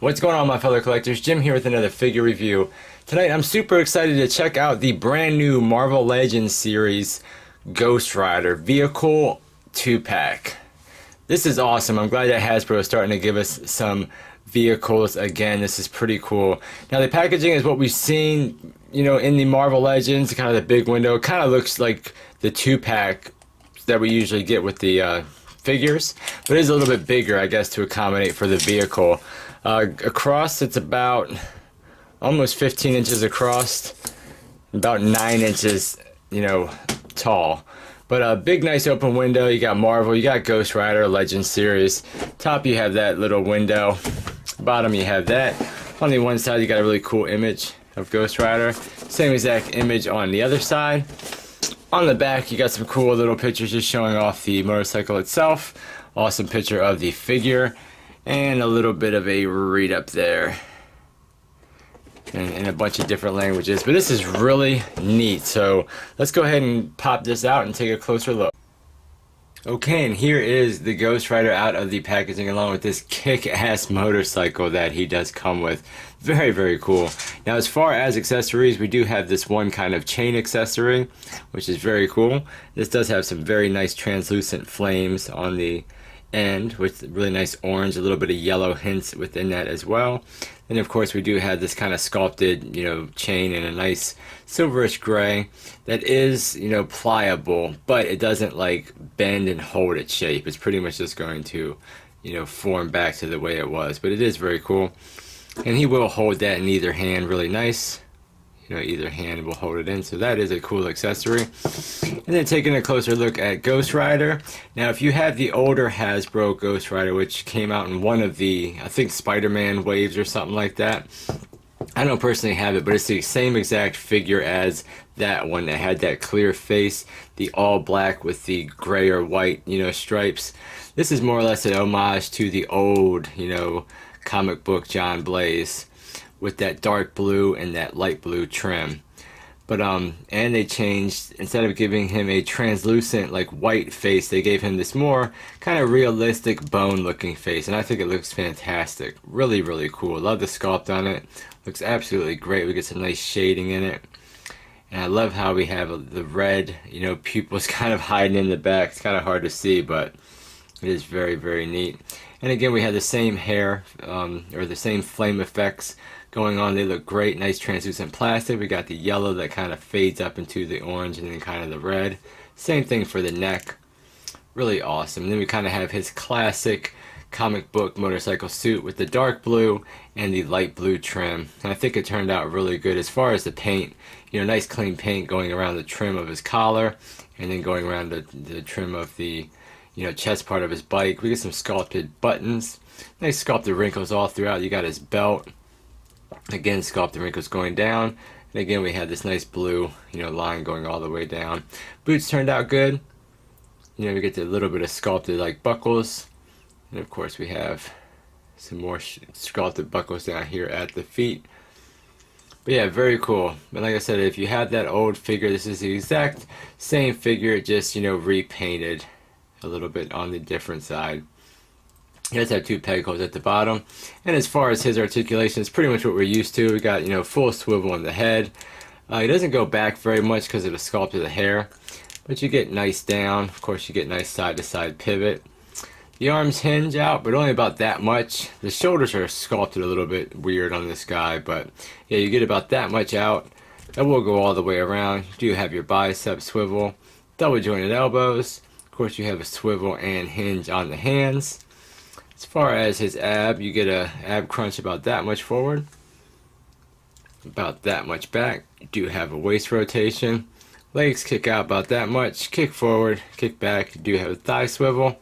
What's going on, my fellow collectors? Jim here with another figure review. Tonight I'm super excited to check out the brand new Marvel Legends series Ghostrider Vehicle 2-pack. This is awesome. I'm glad that Hasbro is starting to give us some vehicles again. This is pretty cool. Now the packaging is what we've seen, in the Marvel Legends, kind of the big window. It kind of looks like the 2-pack that we usually get with the figures, but it is a little bit bigger, I guess, to accommodate for the vehicle. Across, it's about almost 15 inches across, about 9 inches, tall. But a big, nice open window. You got Marvel, you got Ghostrider, Legends series. Top, you have that little window. Bottom, you have that. On the one side, you got a really cool image of Ghostrider. Same exact image on the other side. On the back, you got some cool little pictures just showing off the motorcycle itself. Awesome picture of the figure. And a little bit of a read up there. In a bunch of different languages. But this is really neat. So let's go ahead and pop this out and take a closer look. Okay, and here is the Ghostrider out of the packaging along with this kick-ass motorcycle that he does come with. Very, very cool. Now, as far as accessories, we do have this one kind of chain accessory, which is very cool. This does have some very nice translucent flames on the end with really nice orange, a little bit of yellow hints within that as well. And of course we do have this kind of sculpted, chain in a nice silverish gray that is, pliable, but it doesn't like bend and hold its shape. It's pretty much just going to, form back to the way it was, but it is very cool. And he will hold that in either hand really nice. Either hand will hold it in, so that is a cool accessory. And then taking a closer look at Ghostrider. Now, if you have the older Hasbro Ghostrider, which came out in one of the, I think, Spider-Man waves or something like that. I don't personally have it, but it's the same exact figure as that one that had that clear face, the all black with the gray or white, stripes. This is more or less an homage to the old, comic book John Blaze, with that dark blue and that light blue trim. But and they changed, instead of giving him a translucent like white face, they gave him this more kind of realistic bone looking face, and I think it looks fantastic. Really, really cool. Love the sculpt on it. Looks absolutely great. We get some nice shading in it. And I love how we have the red, pupils kind of hiding in the back. It's kind of hard to see, but it is very, very neat. And again, we have the same hair, or the same flame effects going on. They look great. Nice translucent plastic. We got the yellow that kind of fades up into the orange and then kind of the red. Same thing for the neck. Really awesome. And then we kind of have his classic comic book motorcycle suit with the dark blue and the light blue trim. And I think it turned out really good as far as the paint. Nice clean paint going around the trim of his collar and then going around the trim of the chest part of his bike. We get some sculpted buttons. Nice sculpted wrinkles all throughout. You got his belt. Again, sculpted wrinkles going down. And again, we have this nice blue, line going all the way down. Boots turned out good. We get a little bit of sculpted like buckles. And of course we have some more sculpted buckles down here at the feet. But yeah, very cool. And like I said, if you have that old figure, this is the exact same figure, just, repainted a little bit on the different side. He does have 2 peg holes at the bottom. And as far as his articulation, it's pretty much what we're used to. We got, full swivel on the head. He doesn't go back very much because of the sculpt of the hair. But you get nice down. Of course, you get nice side-to-side pivot. The arms hinge out, but only about that much. The shoulders are sculpted a little bit weird on this guy. But yeah, you get about that much out. That will go all the way around. You do have your bicep swivel. Double jointed elbows. Of course, you have a swivel and hinge on the hands. As far as his ab, you get a ab crunch about that much forward, about that much back. You do have a waist rotation. Legs kick out about that much. Kick forward, kick back. You do have a thigh swivel.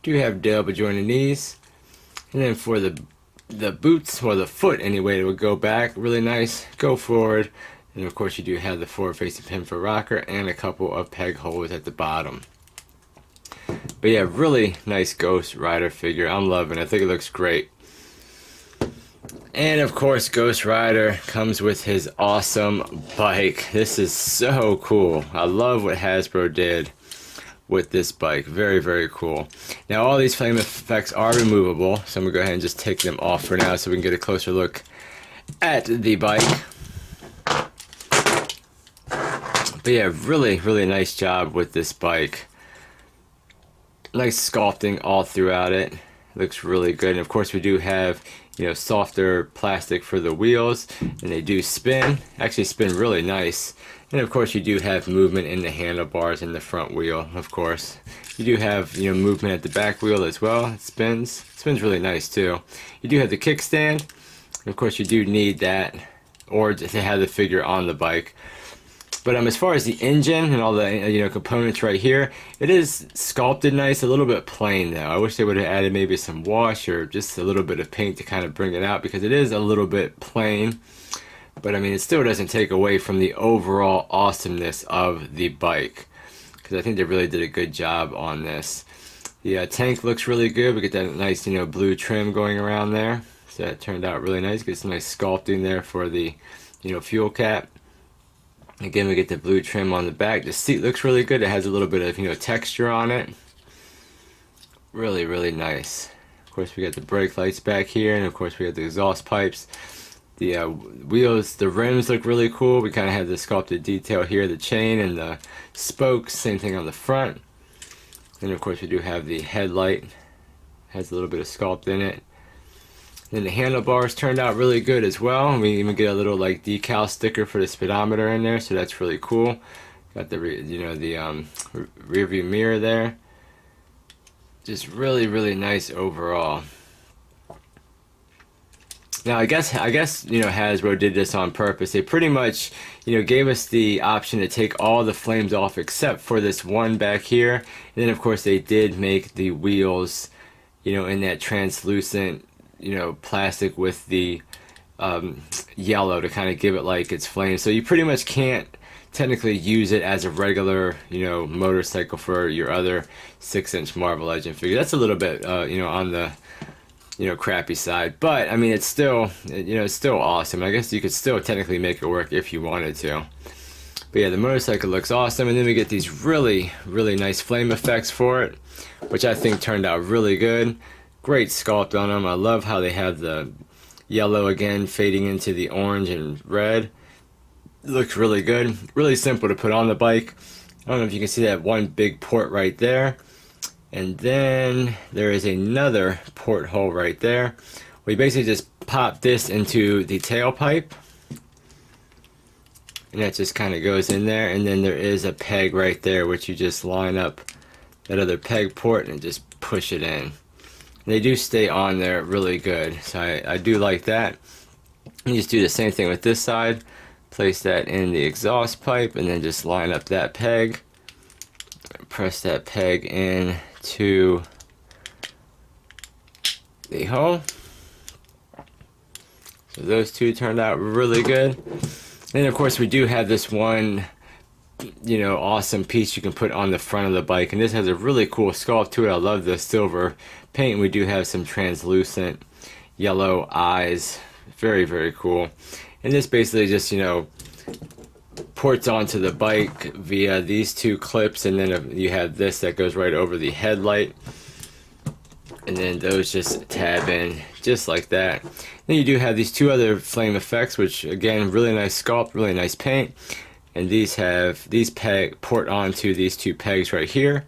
You do have double jointed knees. And then for the boots, or the foot anyway, it would go back really nice. Go forward. And of course you do have the forward facing pin for rocker and a couple of peg holes at the bottom. But yeah, really nice Ghostrider figure. I'm loving it. I think it looks great. And of course, Ghostrider comes with his awesome bike. This is so cool. I love what Hasbro did with this bike. Very, very cool. Now all these flame effects are removable, so I'm gonna go ahead and just take them off for now so we can get a closer look at the bike. But yeah, really, really nice job with this bike. Nice sculpting all throughout it. Looks really good. And of course we do have, you know, softer plastic for the wheels, and they do spin. Actually spin really nice. And of course you do have movement in the handlebars and the front wheel, of course. You do have, you know, movement at the back wheel as well. It spins. It spins really nice too. You do have the kickstand. Of course you do need that, or to have the figure on the bike. But as far as the engine and all the, you know, components right here, it is sculpted nice, a little bit plain though. I wish they would have added maybe some wash or just a little bit of paint to kind of bring it out, because it is a little bit plain. But I mean, it still doesn't take away from the overall awesomeness of the bike, because I think they really did a good job on this. The tank looks really good. We get that nice, you know, blue trim going around there. So that turned out really nice. Get some nice sculpting there for the, you know, fuel cap. Again, we get the blue trim on the back. The seat looks really good. It has a little bit of, you know, texture on it. Really, really nice. Of course, we got the brake lights back here, and of course, we got the exhaust pipes. The wheels, the rims look really cool. We kind of have the sculpted detail here, the chain and the spokes. Same thing on the front. And of course, we do have the headlight. Has a little bit of sculpt in it. Then the handlebars turned out really good as well. We even get a little like decal sticker for the speedometer in there, so that's really cool. Got the rear view mirror there. Just really, really nice overall. Now I guess you know, Hasbro did this on purpose. They pretty much, you know, gave us the option to take all the flames off except for this one back here. And then of course they did make the wheels, you know, in that translucent, you know, plastic with the yellow to kind of give it like its flame. So you pretty much can't technically use it as a regular, you know, motorcycle for your other 6-inch Marvel Legend figure. That's a little bit, you know, on the, you know, crappy side. But I mean, it's still, you know, it's still awesome. I guess you could still technically make it work if you wanted to. But yeah, the motorcycle looks awesome. And then we get these really, really nice flame effects for it, which I think turned out really good. Great sculpt on them. I love how they have the yellow again fading into the orange and red. It looks really good. Really simple to put on the bike. I don't know if you can see that one big port right there. And then there is another porthole right there. We basically just pop this into the tailpipe. And that just kind of goes in there. And then there is a peg right there, which you just line up that other peg port and just push it in. They do stay on there really good, so I do like that. You just do the same thing with this side. Place that in the exhaust pipe and then just line up that peg. Press that peg in to the hole. So those two turned out really good. And of course we do have this one, you know, awesome piece you can put on the front of the bike, and this has a really cool sculpt to it. I love the silver paint. We do have some translucent yellow eyes. Very, very cool. And this basically just, you know, ports onto the bike via these two clips, and then you have this that goes right over the headlight, and then those just tab in just like that. Then you do have these two other flame effects, which again, really nice sculpt, really nice paint. And these port onto these two pegs right here.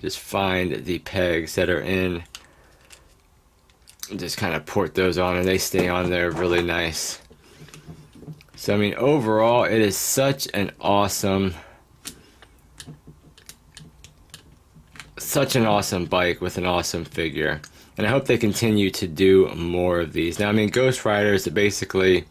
Just find the pegs that are in, and just kind of port those on, and they stay on there really nice. So I mean, overall, it is such an awesome bike with an awesome figure. And I hope they continue to do more of these. Now, I mean, Ghostrider is basically,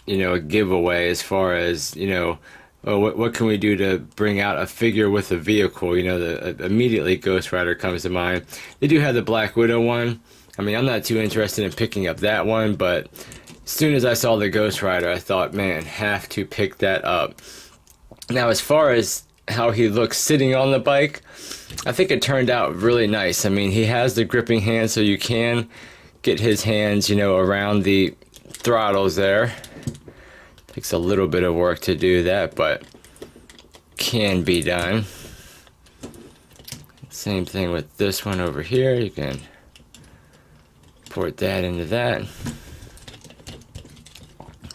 you know, a giveaway as far as, you know, oh, what can we do to bring out a figure with a vehicle? You know, immediately Ghostrider comes to mind. They do have the Black Widow one. I mean, I'm not too interested in picking up that one, but as soon as I saw the Ghostrider, I thought, man, have to pick that up. Now, as far as how he looks sitting on the bike, I think it turned out really nice. I mean, he has the gripping hand, so you can get his hands, you know, around the throttles there. Takes a little bit of work to do that, but can be done. Same thing with this one over here. You can port that into that.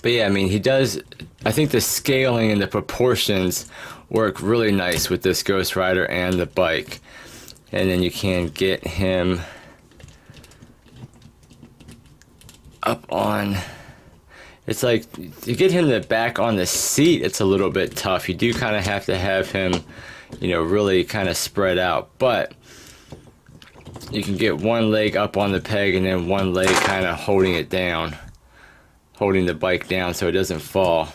But yeah, I mean, he does, I think the scaling and the proportions work really nice with this Ghostrider and the bike. And then you can get him up on, it's like, to get him back on the seat, it's a little bit tough. You do kind of have to have him, you know, really kind of spread out. But you can get one leg up on the peg and then one leg kind of holding it down, holding the bike down so it doesn't fall.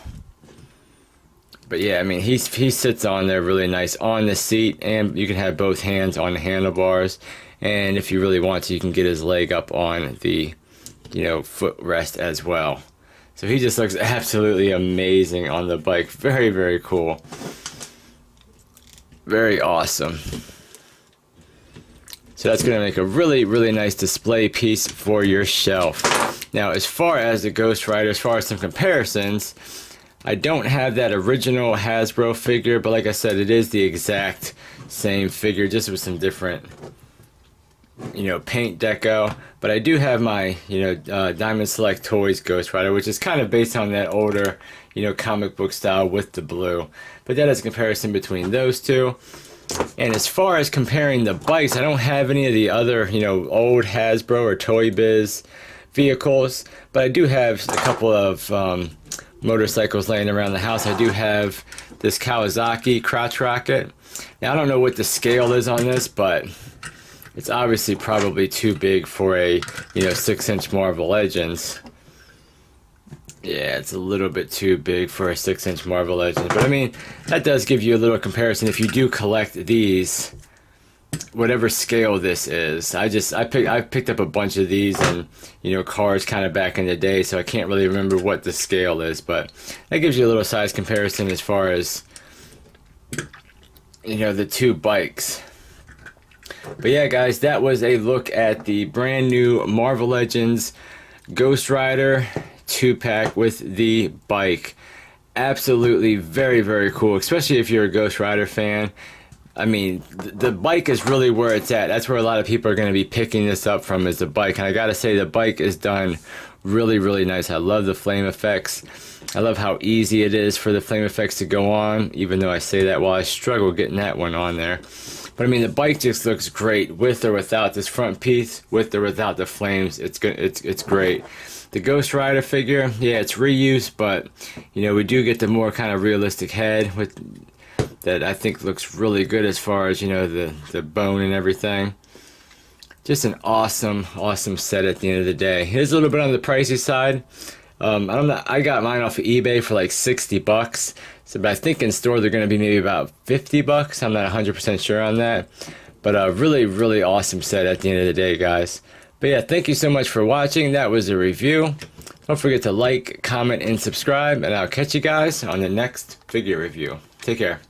But yeah, I mean, he sits on there really nice on the seat, and you can have both hands on the handlebars. And if you really want to, you can get his leg up on the, you know, footrest as well. So he just looks absolutely amazing on the bike. Very, very cool. Very awesome. So that's going to make a really, really nice display piece for your shelf. Now, as far as the Ghostrider, as far as some comparisons, I don't have that original Hasbro figure, but like I said, it is the exact same figure, just with some different, you know, paint deco. But I do have my, you know, Diamond Select Toys Ghostrider, which is kind of based on that older, you know, comic book style with the blue. But that is a comparison between those two. And as far as comparing the bikes, I don't have any of the other, you know, old Hasbro or Toy Biz vehicles, but I do have a couple of motorcycles laying around the house. I do have this Kawasaki crotch rocket. Now, I don't know what the scale is on this, but it's obviously probably too big for a, you know, 6-inch Marvel Legends. Yeah, it's a little bit too big for a 6-inch Marvel Legends. But I mean, that does give you a little comparison if you do collect these, whatever scale this is. I picked up a bunch of these and, you know, cars kind of back in the day, so I can't really remember what the scale is, but that gives you a little size comparison as far as, you know, the two bikes. But yeah, guys, that was a look at the brand new Marvel Legends Ghostrider 2-pack with the bike. Absolutely very, very cool, especially if you're a Ghostrider fan. I mean, the bike is really where it's at. That's where a lot of people are going to be picking this up from, is the bike. And I gotta say, the bike is done really, really nice. I love the flame effects. I love how easy it is for the flame effects to go on, even though I say that while I struggle getting that one on there. But I mean, the bike just looks great with or without this front piece, with or without the flames. It's good. It's great. The Ghostrider figure, yeah, it's reuse, but you know, we do get the more kind of realistic head with that. I think looks really good as far as, you know, the bone and everything. Just an awesome, awesome set at the end of the day. It is a little bit on the pricey side. I got mine off of eBay for like 60 bucks. So, but I think in store they're going to be maybe about 50 bucks. I'm not 100% sure on that. But a really, really awesome set at the end of the day, guys. But yeah, thank you so much for watching. That was a review. Don't forget to like, comment, and subscribe. And I'll catch you guys on the next figure review. Take care.